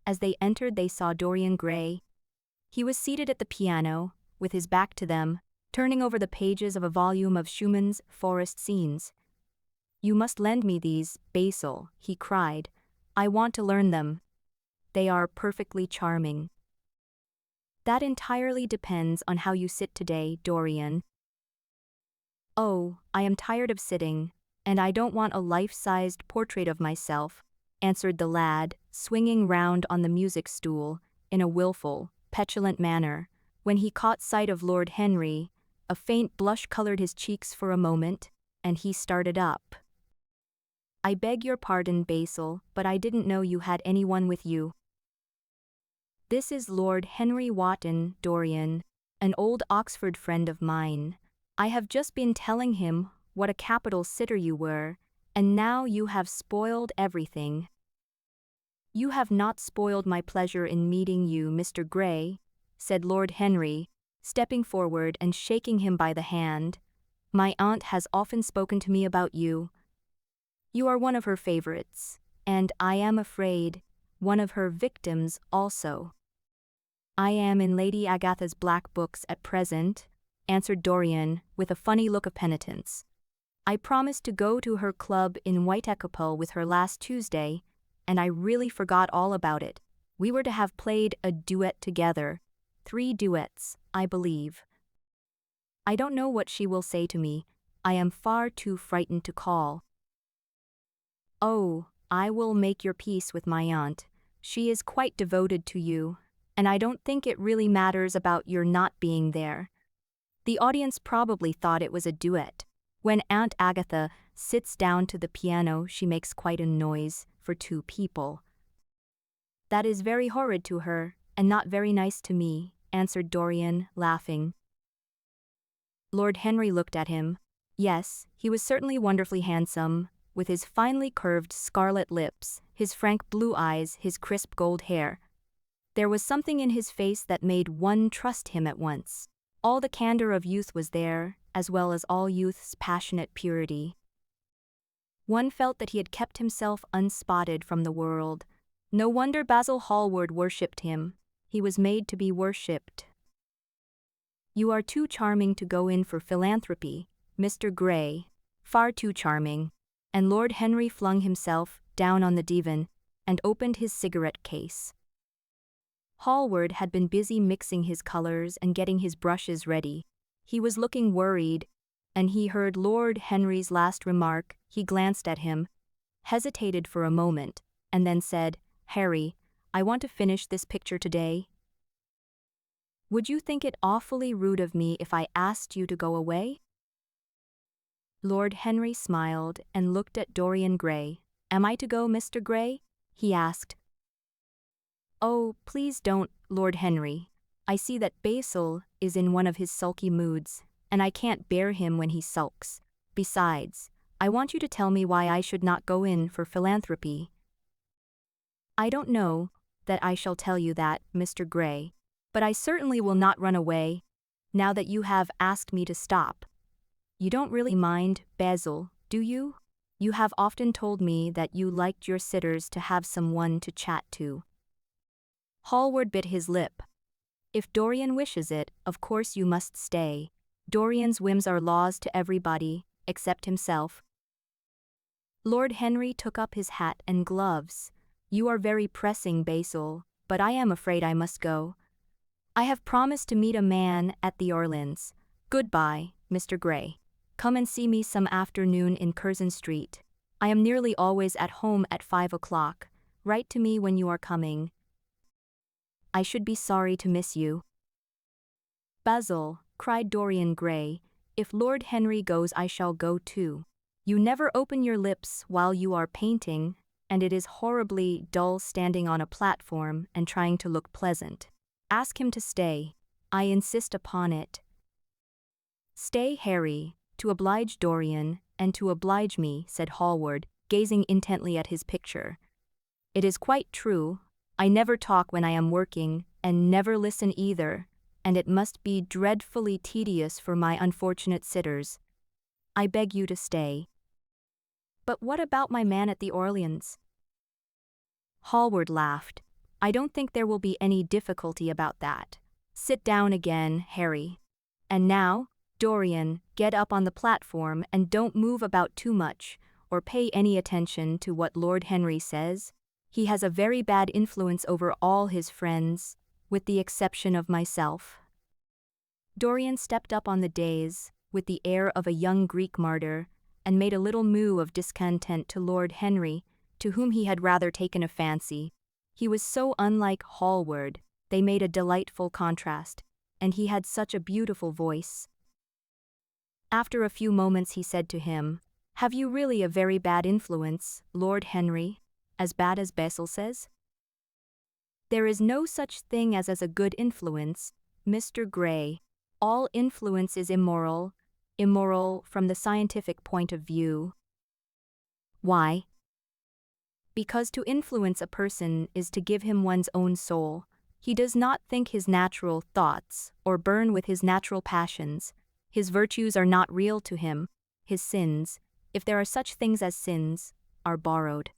As they entered, they saw Dorian Gray. He was seated at the piano, with his back to them, turning over the pages of a volume of Schumann's Forest Scenes. "You must lend me these, Basil," he cried. "I want to learn them. They are perfectly charming." "That entirely depends on how you sit today, Dorian." "Oh, I am tired of sitting, and I don't want a life-sized portrait of myself," answered the lad, swinging round on the music stool, in a wilful, petulant manner. When he caught sight of Lord Henry, a faint blush colored his cheeks for a moment, and he started up. "I beg your pardon, Basil, but I didn't know you had anyone with you." "This is Lord Henry Wotton, Dorian, an old Oxford friend of mine. I have just been telling him what a capital sitter you were, and now you have spoiled everything." "You have not spoiled my pleasure in meeting you, Mr. Gray," said Lord Henry, stepping forward and shaking him by the hand. "My aunt has often spoken to me about you. You are one of her favorites, and I am afraid, one of her victims also." "I am in Lady Agatha's black books at present," answered Dorian, with a funny look of penitence. "I promised to go to her club in Whitechapel with her last Tuesday, and I really forgot all about it. We were to have played a duet together, 3 duets, I believe. I don't know what she will say to me. I am far too frightened to call." "Oh, I will make your peace with my aunt. She is quite devoted to you, and I don't think it really matters about your not being there." The audience probably thought it was a duet. When Aunt Agatha sits down to the piano, she makes quite a noise for 2 people. "That is very horrid to her, and not very nice to me," answered Dorian, laughing. Lord Henry looked at him. Yes, he was certainly wonderfully handsome, with his finely curved scarlet lips, his frank blue eyes, his crisp gold hair. There was something in his face that made one trust him at once. All the candor of youth was there, as well as all youth's passionate purity. One felt that he had kept himself unspotted from the world. No wonder Basil Hallward worshipped him. He was made to be worshipped. "You are too charming to go in for philanthropy, Mr. Gray. Far too charming." And Lord Henry flung himself down on the divan and opened his cigarette case. Hallward had been busy mixing his colors and getting his brushes ready. He was looking worried, and he heard Lord Henry's last remark. He glanced at him, hesitated for a moment, and then said, "Harry, I want to finish this picture today. Would you think it awfully rude of me if I asked you to go away?" Lord Henry smiled and looked at Dorian Gray. "Am I to go, Mr. Gray?" he asked. "Oh, please don't, Lord Henry. I see that Basil is in one of his sulky moods, and I can't bear him when he sulks. Besides, I want you to tell me why I should not go in for philanthropy." "I don't know that I shall tell you that, Mr. Gray, but I certainly will not run away, now that you have asked me to stop. You don't really mind, Basil, do you? You have often told me that you liked your sitters to have someone to chat to." Hallward bit his lip. "If Dorian wishes it, of course you must stay. Dorian's whims are laws to everybody, except himself." Lord Henry took up his hat and gloves. "You are very pressing, Basil, but I am afraid I must go. I have promised to meet a man at the Orleans. Goodbye, Mr. Gray. Come and see me some afternoon in Curzon Street. I am nearly always at home at 5 o'clock. Write to me when you are coming. I should be sorry to miss you." "Basil," cried Dorian Gray, "if Lord Henry goes I shall go too. You never open your lips while you are painting, and it is horribly dull standing on a platform and trying to look pleasant. Ask him to stay. I insist upon it." "Stay, Harry, to oblige Dorian, and to oblige me," said Hallward, gazing intently at his picture. "It is quite true. I never talk when I am working, and never listen either, and it must be dreadfully tedious for my unfortunate sitters. I beg you to stay." "But what about my man at the Orleans?" Hallward laughed. I don't think there will be any difficulty about that. Sit down again, Harry. And now, Dorian, get up on the platform and don't move about too much, or pay any attention to what Lord Henry says. He has a very bad influence over all his friends, with the exception of myself. Dorian stepped up on the dais, with the air of a young Greek martyr, and made a little moue of discontent to Lord Henry, to whom he had rather taken a fancy. He was so unlike Hallward, they made a delightful contrast, and he had such a beautiful voice. After a few moments he said to him, "Have you really a very bad influence, Lord Henry? As bad as Bessel says?" "There is no such thing as a good influence, Mr. Gray. All influence is immoral from the scientific point of view." "Why?" "Because to influence a person is to give him one's own soul. He does not think his natural thoughts, or burn with his natural passions. His virtues are not real to him. His sins, if there are such things as sins, are borrowed.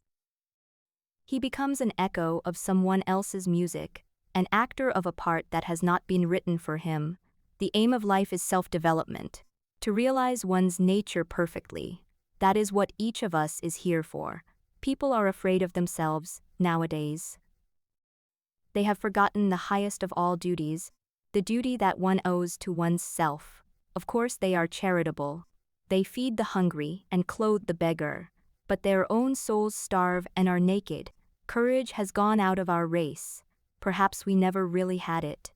He becomes an echo of someone else's music, an actor of a part that has not been written for him. The aim of life is self-development, to realize one's nature perfectly. That is what each of us is here for. People are afraid of themselves, nowadays. They have forgotten the highest of all duties, the duty that one owes to one's self. Of course they are charitable. They feed the hungry and clothe the beggar. But their own souls starve and are naked. Courage has gone out of our race. Perhaps we never really had it.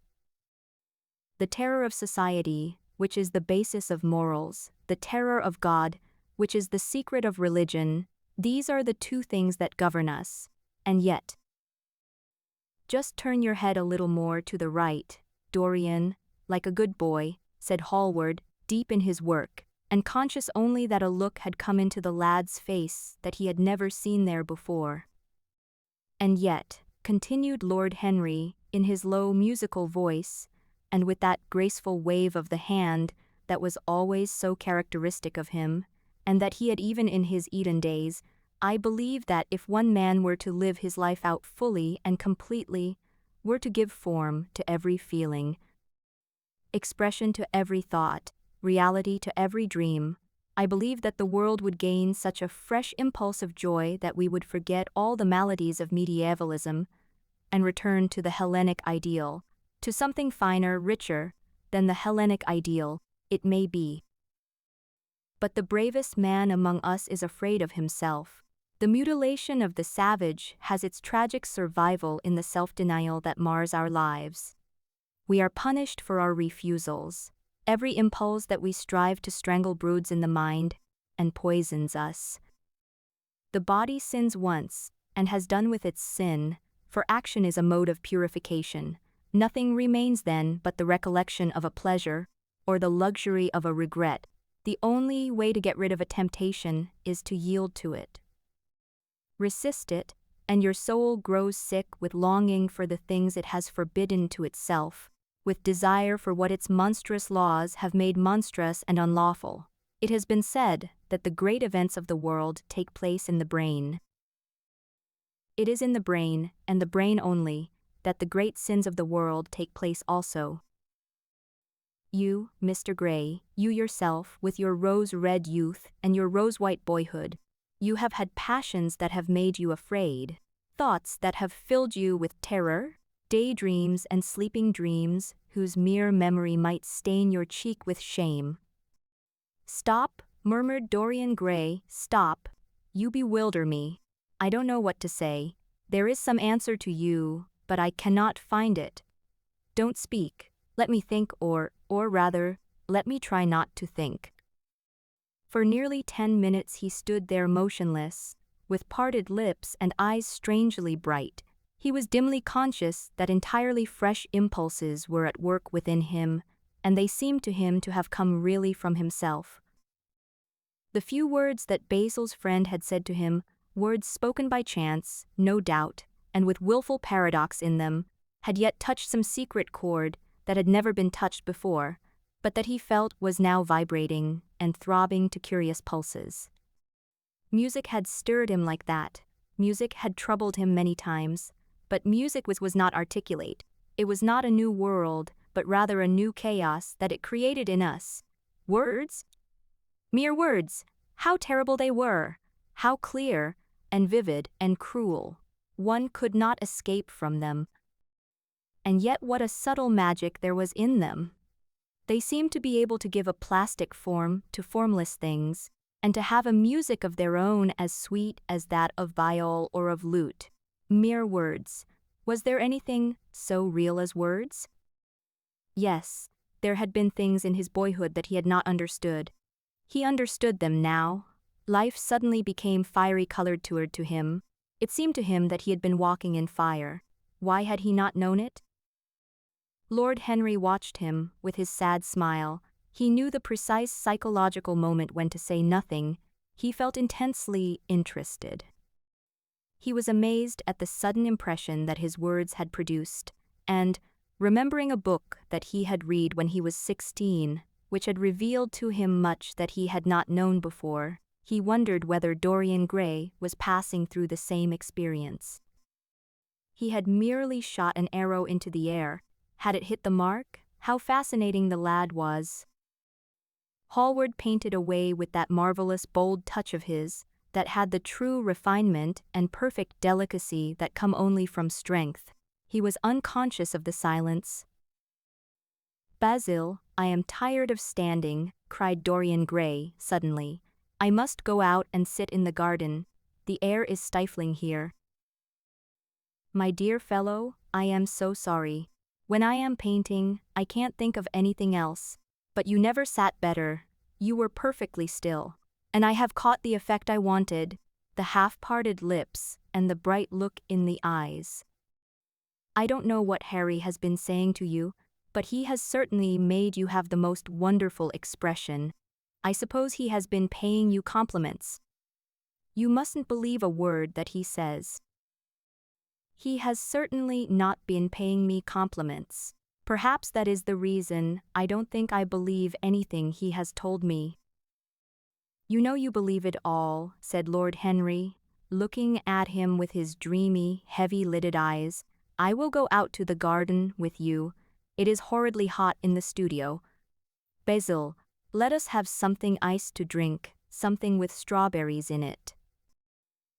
The terror of society, which is the basis of morals, the terror of God, which is the secret of religion, these are the two things that govern us. And yet, just turn your head a little more to the right, Dorian, like a good boy, said Hallward, deep in his work, and conscious only that a look had come into the lad's face that he had never seen there before. And yet, continued Lord Henry, in his low musical voice, and with that graceful wave of the hand that was always so characteristic of him, and that he had even in his Eden days, I believe that if one man were to live his life out fully and completely, were to give form to every feeling, expression to every thought, reality to every dream, I believe that the world would gain such a fresh impulse of joy that we would forget all the maladies of medievalism and return to the Hellenic ideal, to something finer, richer than the Hellenic ideal, it may be. But the bravest man among us is afraid of himself. The mutilation of the savage has its tragic survival in the self-denial that mars our lives. We are punished for our refusals. Every impulse that we strive to strangle broods in the mind and poisons us. The body sins once and has done with its sin, for action is a mode of purification. Nothing remains then but the recollection of a pleasure or the luxury of a regret. The only way to get rid of a temptation is to yield to it. Resist it, and your soul grows sick with longing for the things it has forbidden to itself, with desire for what its monstrous laws have made monstrous and unlawful. It has been said that the great events of the world take place in the brain. It is in the brain, and the brain only, that the great sins of the world take place also. You, Mr. Gray, you yourself, with your rose-red youth and your rose-white boyhood, you have had passions that have made you afraid, thoughts that have filled you with terror, daydreams and sleeping dreams whose mere memory might stain your cheek with shame. "Stop," murmured Dorian Gray, "stop. You bewilder me. I don't know what to say. There is some answer to you, but I cannot find it. Don't speak. Let me think or rather, let me try not to think." For nearly 10 minutes he stood there motionless, with parted lips and eyes strangely bright. He was dimly conscious that entirely fresh impulses were at work within him, and they seemed to him to have come really from himself. The few words that Basil's friend had said to him, words spoken by chance, no doubt, and with willful paradox in them, had yet touched some secret chord that had never been touched before, but that he felt was now vibrating and throbbing to curious pulses. Music had stirred him like that. Music had troubled him many times, but music was not articulate. It was not a new world, but rather a new chaos that it created in us. Words? Mere words. How terrible they were. How clear, and vivid, and cruel. One could not escape from them. And yet what a subtle magic there was in them. They seemed to be able to give a plastic form to formless things, and to have a music of their own as sweet as that of viol or of lute. Mere words. Was there anything so real as words? Yes, there had been things in his boyhood that he had not understood. He understood them now. Life suddenly became fiery-colored to him. It seemed to him that he had been walking in fire. Why had he not known it? Lord Henry watched him, with his sad smile. He knew the precise psychological moment when to say nothing. He felt intensely interested. He was amazed at the sudden impression that his words had produced, and, remembering a book that he had read when he was 16, which had revealed to him much that he had not known before, he wondered whether Dorian Gray was passing through the same experience. He had merely shot an arrow into the air. Had it hit the mark? How fascinating the lad was. Hallward painted away with that marvelous bold touch of his, that had the true refinement and perfect delicacy that come only from strength. He was unconscious of the silence. "Basil, I am tired of standing," cried Dorian Gray suddenly. "I must go out and sit in the garden. The air is stifling here." "My dear fellow, I am so sorry. When I am painting, I can't think of anything else. But you never sat better. You were perfectly still. And I have caught the effect I wanted, the half-parted lips and the bright look in the eyes. I don't know what Harry has been saying to you, but he has certainly made you have the most wonderful expression. I suppose he has been paying you compliments. You mustn't believe a word that he says." "He has certainly not been paying me compliments. Perhaps that is the reason I don't think I believe anything he has told me." "You know you believe it all," said Lord Henry, looking at him with his dreamy, heavy-lidded eyes. "I will go out to the garden with you. It is horridly hot in the studio. Basil, let us have something iced to drink, something with strawberries in it."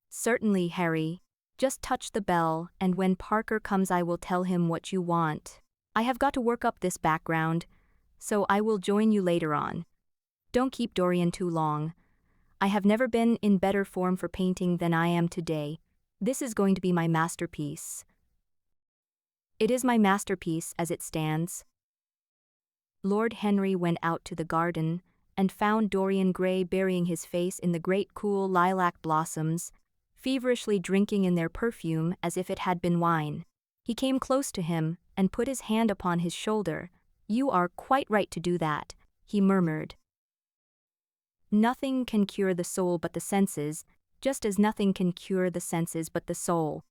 "Certainly, Harry. Just touch the bell, and when Parker comes I will tell him what you want. I have got to work up this background, so I will join you later on. Don't keep Dorian too long. I have never been in better form for painting than I am today. This is going to be my masterpiece." "It is my masterpiece as it stands." Lord Henry went out to the garden, and found Dorian Gray burying his face in the great cool lilac blossoms, feverishly drinking in their perfume as if it had been wine. He came close to him, and put his hand upon his shoulder. "You are quite right to do that," he murmured. "Nothing can cure the soul but the senses, just as nothing can cure the senses but the soul."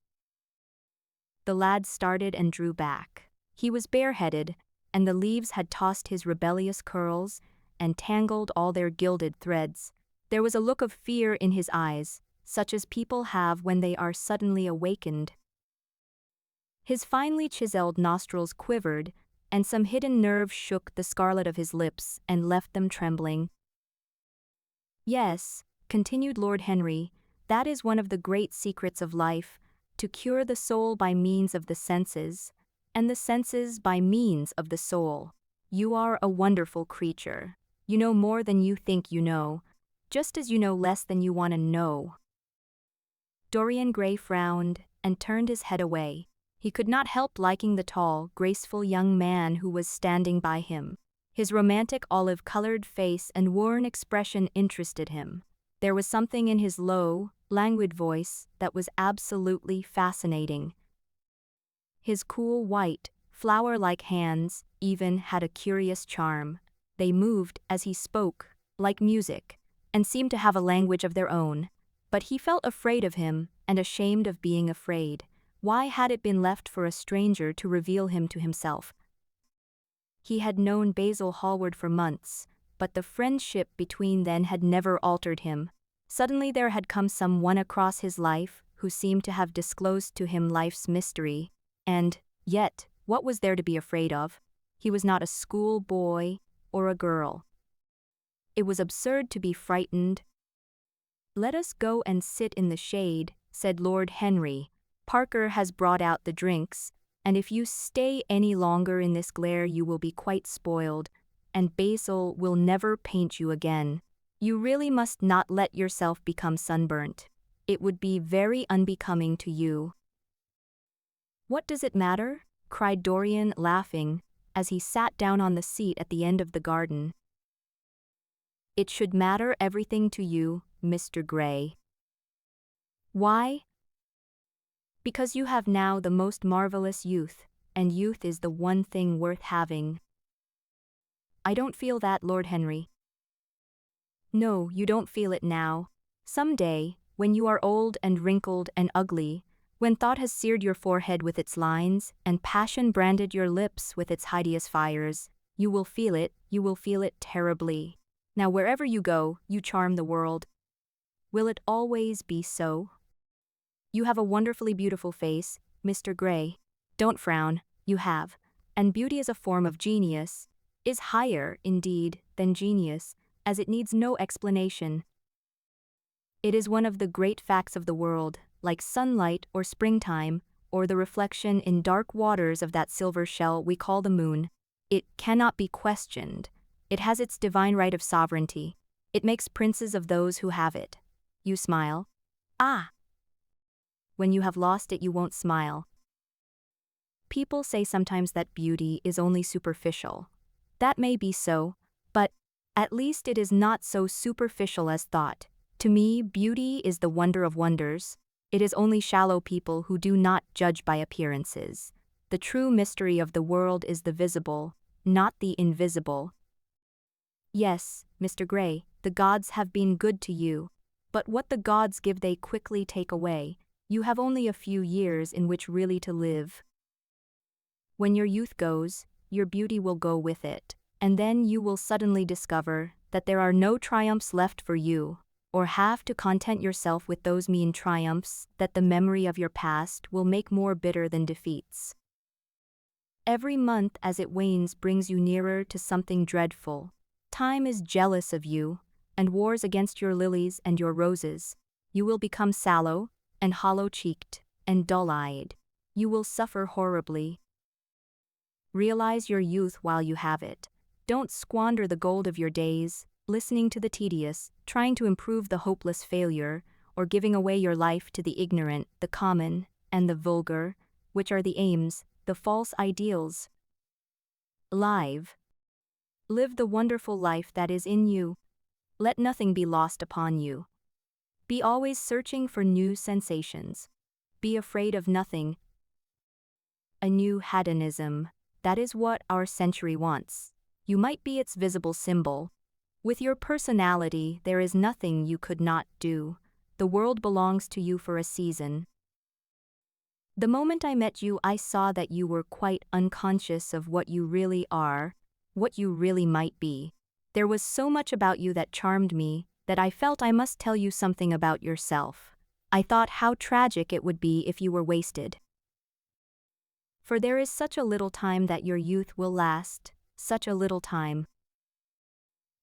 The lad started and drew back. He was bareheaded, and the leaves had tossed his rebellious curls, and tangled all their gilded threads. There was a look of fear in his eyes, such as people have when they are suddenly awakened. His finely chiseled nostrils quivered, and some hidden nerve shook the scarlet of his lips and left them trembling. "Yes," continued Lord Henry, "that is one of the great secrets of life, to cure the soul by means of the senses, and the senses by means of the soul. You are a wonderful creature. You know more than you think you know, just as you know less than you want to know." Dorian Gray frowned and turned his head away. He could not help liking the tall, graceful young man who was standing by him. His romantic olive-colored face and worn expression interested him. There was something in his low, languid voice that was absolutely fascinating. His cool white, flower-like hands even had a curious charm. They moved, as he spoke, like music, and seemed to have a language of their own. But he felt afraid of him, and ashamed of being afraid. Why had it been left for a stranger to reveal him to himself? He had known Basil Hallward for months, but the friendship between them had never altered him. Suddenly there had come someone across his life who seemed to have disclosed to him life's mystery, and, yet, what was there to be afraid of? He was not a schoolboy or a girl. It was absurd to be frightened. "Let us go and sit in the shade," said Lord Henry. "Parker has brought out the drinks, and if you stay any longer in this glare you will be quite spoiled, and Basil will never paint you again. You really must not let yourself become sunburnt. It would be very unbecoming to you." "What does it matter?" cried Dorian, laughing, as he sat down on the seat at the end of the garden. "It should matter everything to you, Mr. Gray." "Why?" "Because you have now the most marvelous youth, and youth is the one thing worth having." "I don't feel that, Lord Henry." "No, you don't feel it now. Some day, when you are old and wrinkled and ugly, when thought has seared your forehead with its lines, and passion branded your lips with its hideous fires, you will feel it terribly. Now wherever you go, you charm the world. Will it always be so? You have a wonderfully beautiful face, Mr. Gray. Don't frown, you have. And beauty is a form of genius, is higher, indeed, than genius, as it needs no explanation. It is one of the great facts of the world, like sunlight or springtime, or the reflection in dark waters of that silver shell we call the moon. It cannot be questioned. It has its divine right of sovereignty. It makes princes of those who have it. You smile. Ah! When you have lost it, you won't smile. People say sometimes that beauty is only superficial. That may be so, but at least it is not so superficial as thought. To me, beauty is the wonder of wonders. It is only shallow people who do not judge by appearances. The true mystery of the world is the visible, not the invisible. Yes, Mr. Gray, the gods have been good to you, but what the gods give they quickly take away. You have only a few years in which really to live. When your youth goes, your beauty will go with it, and then you will suddenly discover that there are no triumphs left for you, or have to content yourself with those mean triumphs that the memory of your past will make more bitter than defeats. Every month as it wanes brings you nearer to something dreadful. Time is jealous of you, and wars against your lilies and your roses. You will become sallow, and hollow-cheeked, and dull-eyed. You will suffer horribly. Realize your youth while you have it. Don't squander the gold of your days, listening to the tedious, trying to improve the hopeless failure, or giving away your life to the ignorant, the common, and the vulgar, which are the aims, the false ideals. Live the wonderful life that is in you. Let nothing be lost upon you. Be always searching for new sensations. Be afraid of nothing. A new hedonism, that is what our century wants. You might be its visible symbol. With your personality, there is nothing you could not do. The world belongs to you for a season. The moment I met you, I saw that you were quite unconscious of what you really are, what you really might be. There was so much about you that charmed me, that I felt I must tell you something about yourself. I thought how tragic it would be if you were wasted. For there is such a little time that your youth will last, such a little time.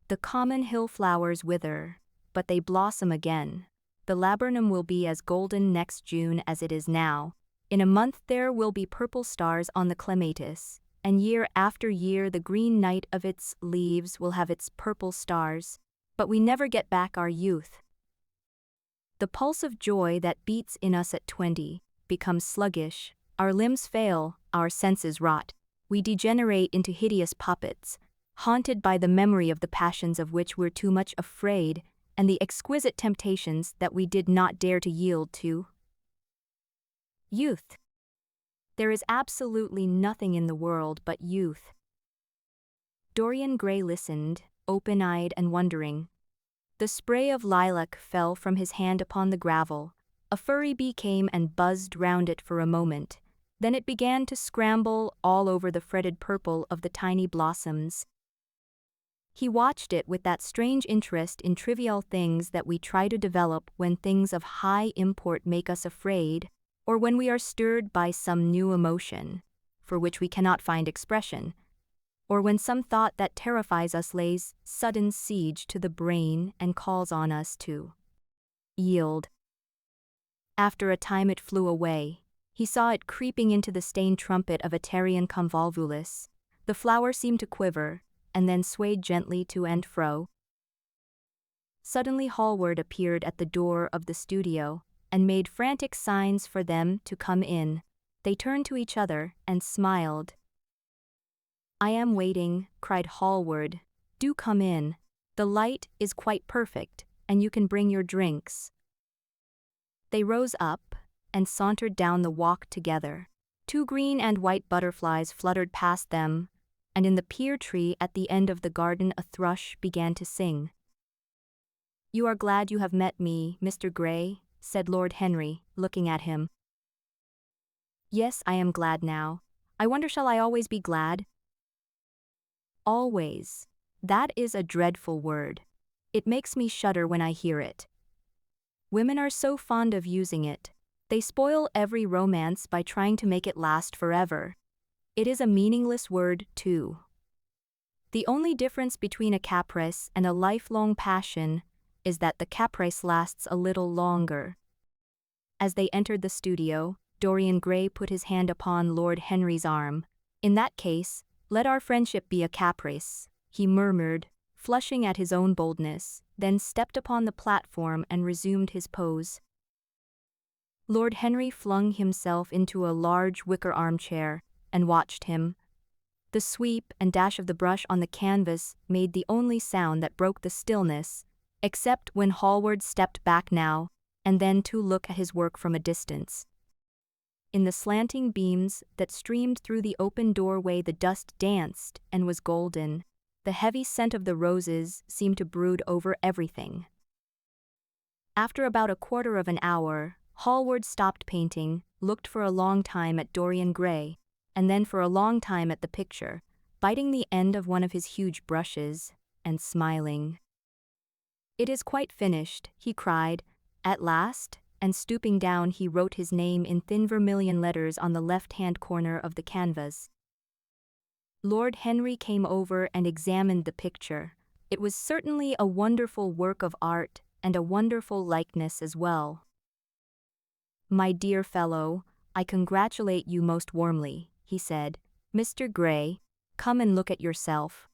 The common hill flowers wither, but they blossom again. The laburnum will be as golden next June as it is now. In a month there will be purple stars on the clematis, and year after year the green night of its leaves will have its purple stars. But we never get back our youth. The pulse of joy that beats in us at 20 becomes sluggish, our limbs fail, our senses rot. We degenerate into hideous puppets, haunted by the memory of the passions of which we're too much afraid and the exquisite temptations that we did not dare to yield to. Youth. There is absolutely nothing in the world but youth. Dorian Gray listened, open-eyed and wondering. The spray of lilac fell from his hand upon the gravel. A furry bee came and buzzed round it for a moment. Then it began to scramble all over the fretted purple of the tiny blossoms. He watched it with that strange interest in trivial things that we try to develop when things of high import make us afraid, or when we are stirred by some new emotion, for which we cannot find expression, or when some thought that terrifies us lays sudden siege to the brain and calls on us to yield. After a time it flew away. He saw it creeping into the stained trumpet of Aterian convolvulus. The flower seemed to quiver, and then swayed gently to and fro. Suddenly Hallward appeared at the door of the studio, and made frantic signs for them to come in. They turned to each other and smiled. "I am waiting," cried Hallward. "Do come in. The light is quite perfect, and you can bring your drinks." They rose up and sauntered down the walk together. 2 green and white butterflies fluttered past them, and in the pear tree at the end of the garden a thrush began to sing. "You are glad you have met me, Mr. Grey," said Lord Henry, looking at him. "Yes, I am glad now. I wonder, shall I always be glad?" "Always. That is a dreadful word. It makes me shudder when I hear it. Women are so fond of using it. They spoil every romance by trying to make it last forever. It is a meaningless word, too. The only difference between a caprice and a lifelong passion is that the caprice lasts a little longer." As they entered the studio, Dorian Gray put his hand upon Lord Henry's arm. "In that case, let our friendship be a caprice," he murmured, flushing at his own boldness, then stepped upon the platform and resumed his pose. Lord Henry flung himself into a large wicker armchair and watched him. The sweep and dash of the brush on the canvas made the only sound that broke the stillness, except when Hallward stepped back now and then to look at his work from a distance. In the slanting beams that streamed through the open doorway the dust danced and was golden. The heavy scent of the roses seemed to brood over everything. After about a quarter of an hour, Hallward stopped painting, looked for a long time at Dorian Gray, and then for a long time at the picture, biting the end of one of his huge brushes, and smiling. "It is quite finished," he cried, at last, and stooping down he wrote his name in thin vermilion letters on the left-hand corner of the canvas. Lord Henry came over and examined the picture. It was certainly a wonderful work of art, and a wonderful likeness as well. "My dear fellow, I congratulate you most warmly," he said. "Mr. Gray, come and look at yourself."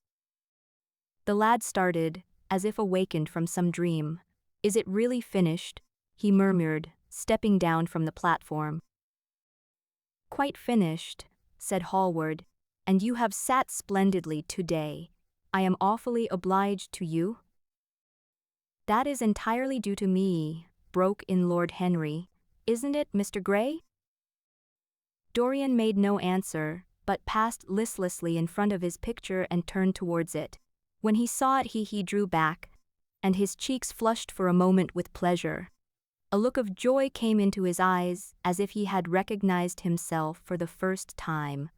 The lad started, as if awakened from some dream. "Is it really finished?" he murmured, stepping down from the platform. "Quite finished," said Hallward, "and you have sat splendidly today. I am awfully obliged to you." "That is entirely due to me," broke in Lord Henry. "Isn't it, Mr. Gray?" Dorian made no answer, but passed listlessly in front of his picture and turned towards it. When he saw it he drew back, and his cheeks flushed for a moment with pleasure. A look of joy came into his eyes, as if he had recognized himself for the first time.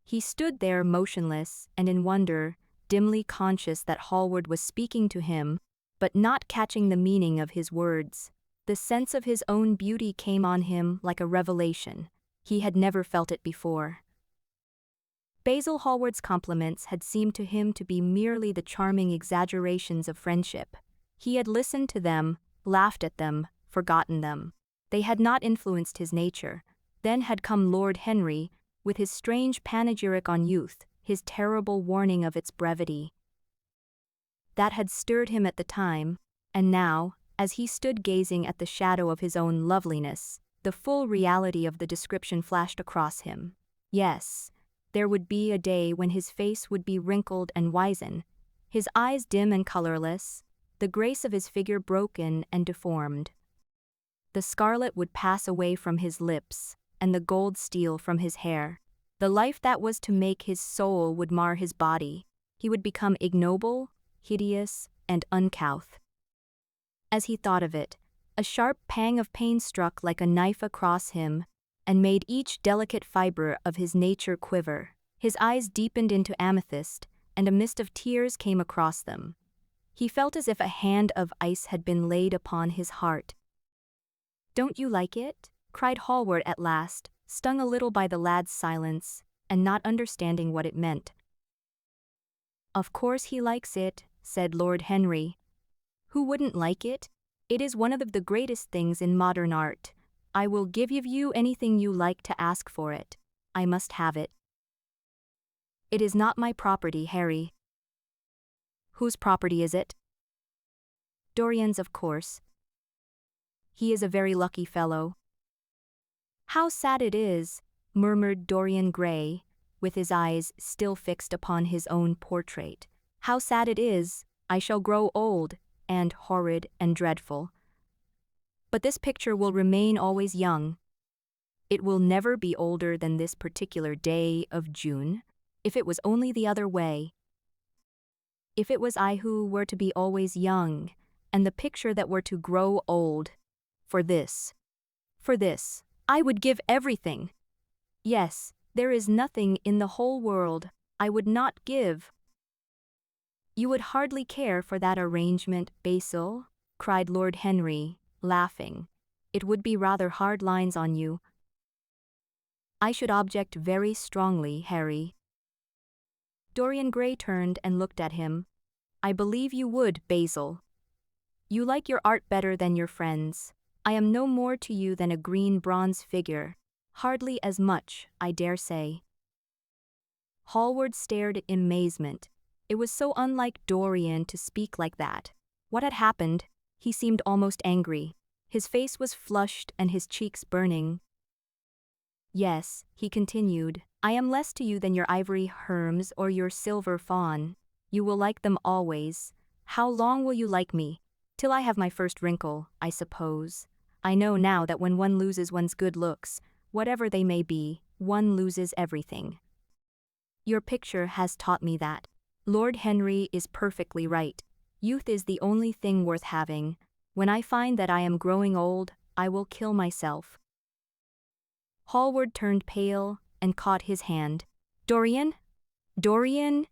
He stood there motionless and in wonder, dimly conscious that Hallward was speaking to him, but not catching the meaning of his words. The sense of his own beauty came on him like a revelation. He had never felt it before. Basil Hallward's compliments had seemed to him to be merely the charming exaggerations of friendship. He had listened to them, laughed at them, forgotten them. They had not influenced his nature. Then had come Lord Henry, with his strange panegyric on youth, his terrible warning of its brevity. That had stirred him at the time, and now, as he stood gazing at the shadow of his own loveliness, the full reality of the description flashed across him. Yes, there would be a day when his face would be wrinkled and wizen, his eyes dim and colorless, the grace of his figure broken and deformed. The scarlet would pass away from his lips, and the gold steal from his hair. The life that was to make his soul would mar his body. He would become ignoble, hideous, and uncouth. As he thought of it, a sharp pang of pain struck like a knife across him, and made each delicate fiber of his nature quiver. His eyes deepened into amethyst, and a mist of tears came across them. He felt as if a hand of ice had been laid upon his heart. "Don't you like it?" cried Hallward at last, stung a little by the lad's silence, and not understanding what it meant. "Of course he likes it," said Lord Henry. "Who wouldn't like it? It is one of the greatest things in modern art. I will give you anything you like to ask for it. I must have it." "It is not my property, Harry." "Whose property is it?" "Dorian's, of course." "He is a very lucky fellow." "How sad it is," murmured Dorian Gray, with his eyes still fixed upon his own portrait. "How sad it is, I shall grow old, and horrid and dreadful. But this picture will remain always young. It will never be older than this particular day of June, if it was only the other way. If it was I who were to be always young, and the picture that were to grow old, for this, I would give everything. Yes, there is nothing in the whole world I would not give." "You would hardly care for that arrangement, Basil," cried Lord Henry, laughing. "It would be rather hard lines on you." "I should object very strongly, Harry." Dorian Gray turned and looked at him. "I believe you would, Basil. You like your art better than your friends. I am no more to you than a green bronze figure, hardly as much, I dare say." Hallward stared in amazement. It was so unlike Dorian to speak like that. What had happened? He seemed almost angry. His face was flushed and his cheeks burning. "Yes," he continued, "I am less to you than your ivory Hermes or your silver fawn. You will like them always. How long will you like me? Till I have my first wrinkle, I suppose. I know now that when one loses one's good looks, whatever they may be, one loses everything. Your picture has taught me that. Lord Henry is perfectly right. Youth is the only thing worth having. When I find that I am growing old, I will kill myself." Hallward turned pale and caught his hand. "Dorian? Dorian?"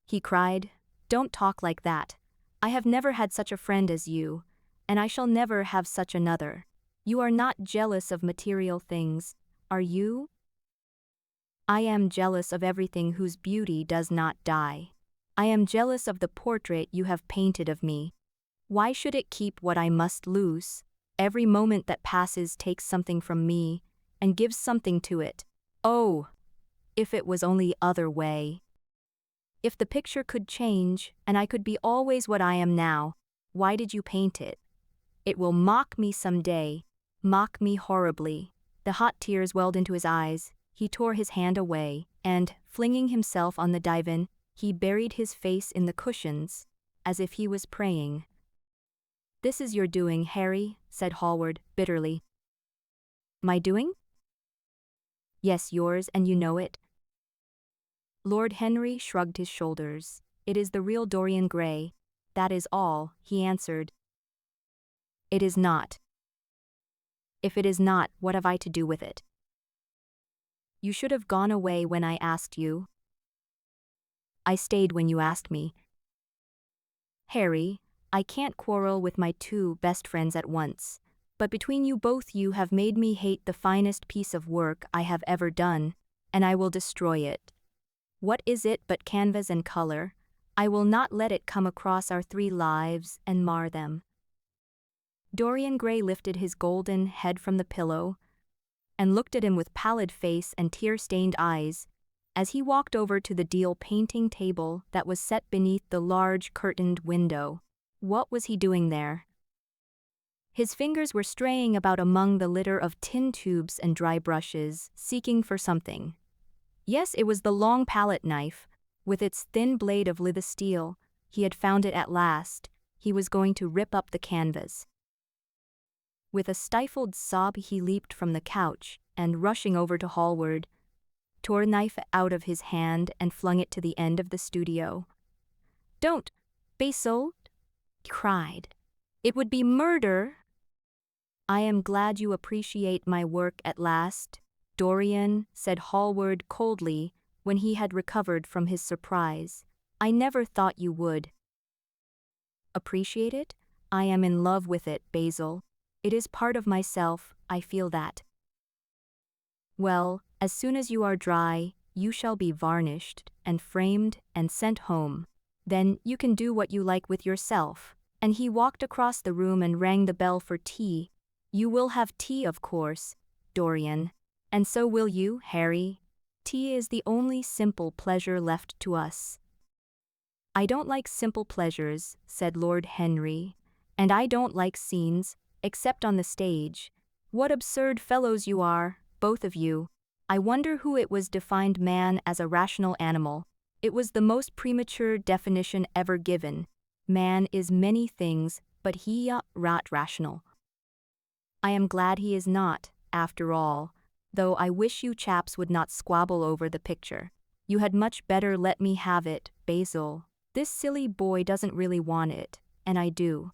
he cried. "Don't talk like that. I have never had such a friend as you, and I shall never have such another. You are not jealous of material things, are you?" "I am jealous of everything whose beauty does not die. I am jealous of the portrait you have painted of me. Why should it keep what I must lose? Every moment that passes takes something from me, and gives something to it. Oh, if it was only other way. If the picture could change, and I could be always what I am now, why did you paint it? It will mock me some day, mock me horribly." The hot tears welled into his eyes. He tore his hand away, and, flinging himself on the divan, he buried his face in the cushions, as if he was praying. "This is your doing, Harry," said Hallward, bitterly. "My doing?" "Yes, yours, and you know it." Lord Henry shrugged his shoulders. "It is the real Dorian Gray. That is all," he answered. "It is not." "If it is not, what have I to do with it?" "You should have gone away when I asked you." "I stayed when you asked me." "Harry, I can't quarrel with my two best friends at once, but between you both you have made me hate the finest piece of work I have ever done, and I will destroy it. What is it but canvas and color? I will not let it come across our 3 lives and mar them." Dorian Gray lifted his golden head from the pillow and looked at him with pallid face and tear-stained eyes as he walked over to the deal painting table that was set beneath the large curtained window. What was he doing there? His fingers were straying about among the litter of tin tubes and dry brushes, seeking for something. Yes, it was the long palette knife, with its thin blade of lithe steel. He had found it at last. He was going to rip up the canvas. With a stifled sob he leaped from the couch, and rushing over to Hallward, tore the knife out of his hand and flung it to the end of the studio. "Don't, Basil," he cried. "It would be murder." "I am glad you appreciate my work at last, Dorian," said Hallward coldly when he had recovered from his surprise. I never thought you would. Appreciate it? I am in love with it, Basil. It is part of myself, I feel that. Well, as soon as you are dry, you shall be varnished, and framed, and sent home. Then you can do what you like with yourself. And he walked across the room and rang the bell for tea. You will have tea, of course, Dorian. And so will you, Harry. Tea is the only simple pleasure left to us. I don't like simple pleasures, said Lord Henry. And I don't like scenes, except on the stage. What absurd fellows you are, both of you. I wonder who it was defined man as a rational animal. It was the most premature definition ever given. Man is many things, but he rat rational. I am glad he is not, after all, though I wish you chaps would not squabble over the picture. You had much better let me have it, Basil. This silly boy doesn't really want it, and I do.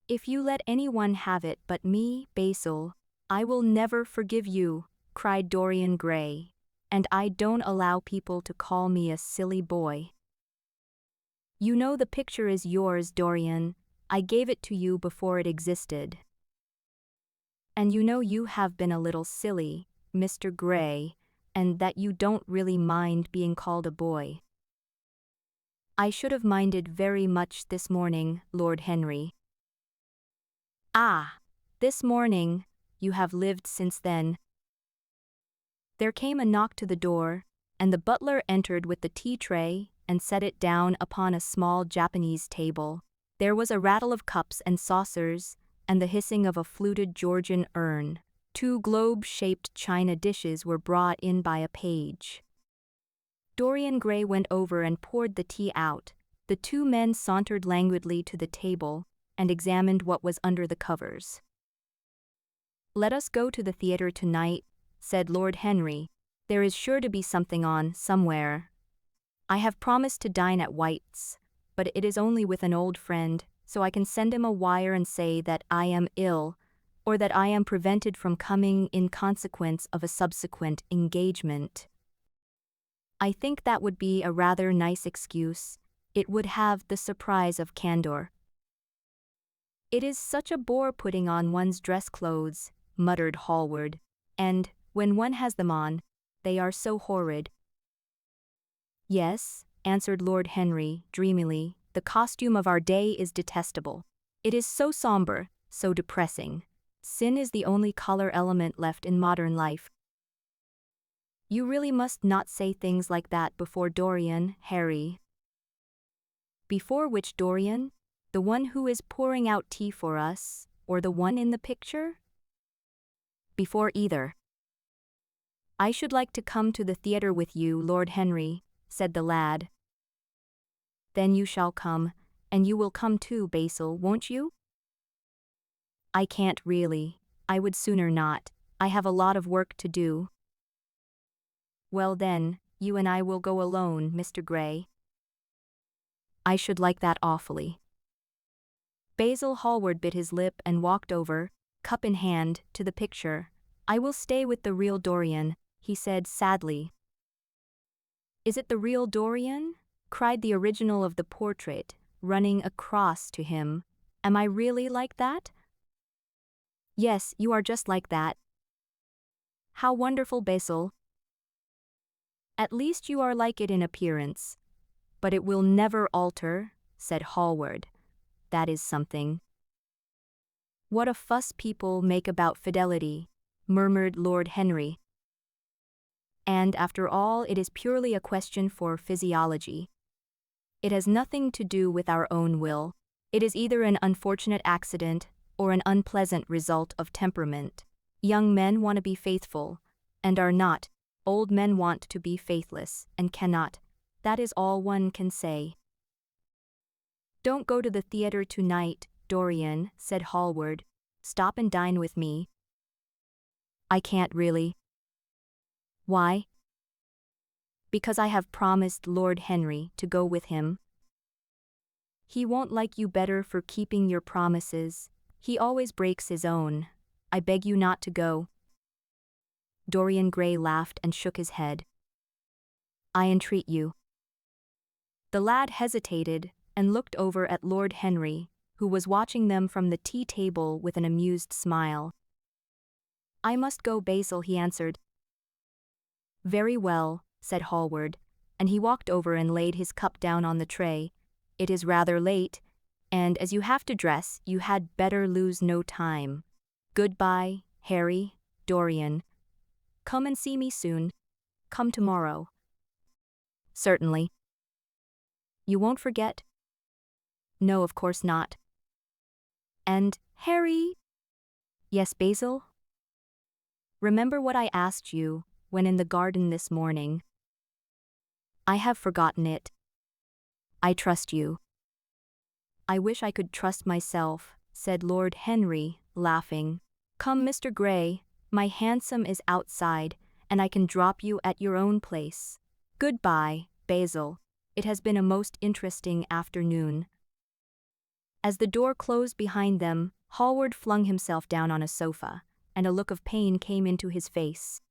If you let anyone have it but me, Basil, I will never forgive you, cried Dorian Gray. And I don't allow people to call me a silly boy. You know the picture is yours, Dorian. I gave it to you before it existed. And you know you have been a little silly, Mr. Gray, and that you don't really mind being called a boy. I should have minded very much this morning, Lord Henry. Ah, this morning, you have lived since then. There came a knock to the door, and the butler entered with the tea tray and set it down upon a small Japanese table. There was a rattle of cups and saucers, and the hissing of a fluted Georgian urn. 2 globe-shaped china dishes were brought in by a page. Dorian Gray went over and poured the tea out. The 2 men sauntered languidly to the table and examined what was under the covers. Let us go to the theatre tonight, said Lord Henry. There is sure to be something on, somewhere. I have promised to dine at White's, but it is only with an old friend, so I can send him a wire and say that I am ill, or that I am prevented from coming in consequence of a subsequent engagement. I think that would be a rather nice excuse. It would have the surprise of candor. It is such a bore putting on one's dress clothes, muttered Hallward, and, when one has them on, they are so horrid. Yes, answered Lord Henry, dreamily, the costume of our day is detestable. It is so somber, so depressing. Sin is the only color element left in modern life. You really must not say things like that before Dorian, Harry. Before which Dorian? The one who is pouring out tea for us, or the one in the picture? Before either. I should like to come to the theatre with you, Lord Henry, said the lad. Then you shall come, and you will come too, Basil, won't you? I can't really. I would sooner not. I have a lot of work to do. Well then, you and I will go alone, Mr. Gray. I should like that awfully. Basil Hallward bit his lip and walked over, cup in hand, to the picture. I will stay with the real Dorian, he said sadly. Is it the real Dorian? Cried the original of the portrait, running across to him. Am I really like that? Yes, you are just like that. How wonderful, Basil. At least you are like it in appearance. But it will never alter, said Hallward. That is something. What a fuss people make about fidelity, murmured Lord Henry. And after all, it is purely a question for physiology. It has nothing to do with our own will. It is either an unfortunate accident or an unpleasant result of temperament. Young men want to be faithful, and are not. Old men want to be faithless, and cannot. That is all one can say. Don't go to the theatre tonight, Dorian, said Hallward. Stop and dine with me. I can't really. Why? Because I have promised Lord Henry to go with him. He won't like you better for keeping your promises. He always breaks his own. I beg you not to go. Dorian Gray laughed and shook his head. I entreat you. The lad hesitated and looked over at Lord Henry, who was watching them from the tea table with an amused smile. "I must go, Basil," he answered. "Very well," said Hallward, and he walked over and laid his cup down on the tray. "It is rather late, and as you have to dress, you had better lose no time. Goodbye, Harry, Dorian. Come and see me soon. Come tomorrow." "Certainly." "You won't forget?" "No, of course not." "And, Harry—" "Yes, Basil?" "Remember what I asked you when in the garden this morning?" "I have forgotten it." "I trust you." "I wish I could trust myself," said Lord Henry, laughing. "Come, Mr. Gray, my hansom is outside, and I can drop you at your own place. Goodbye, Basil. It has been a most interesting afternoon." As the door closed behind them, Hallward flung himself down on a sofa, and a look of pain came into his face.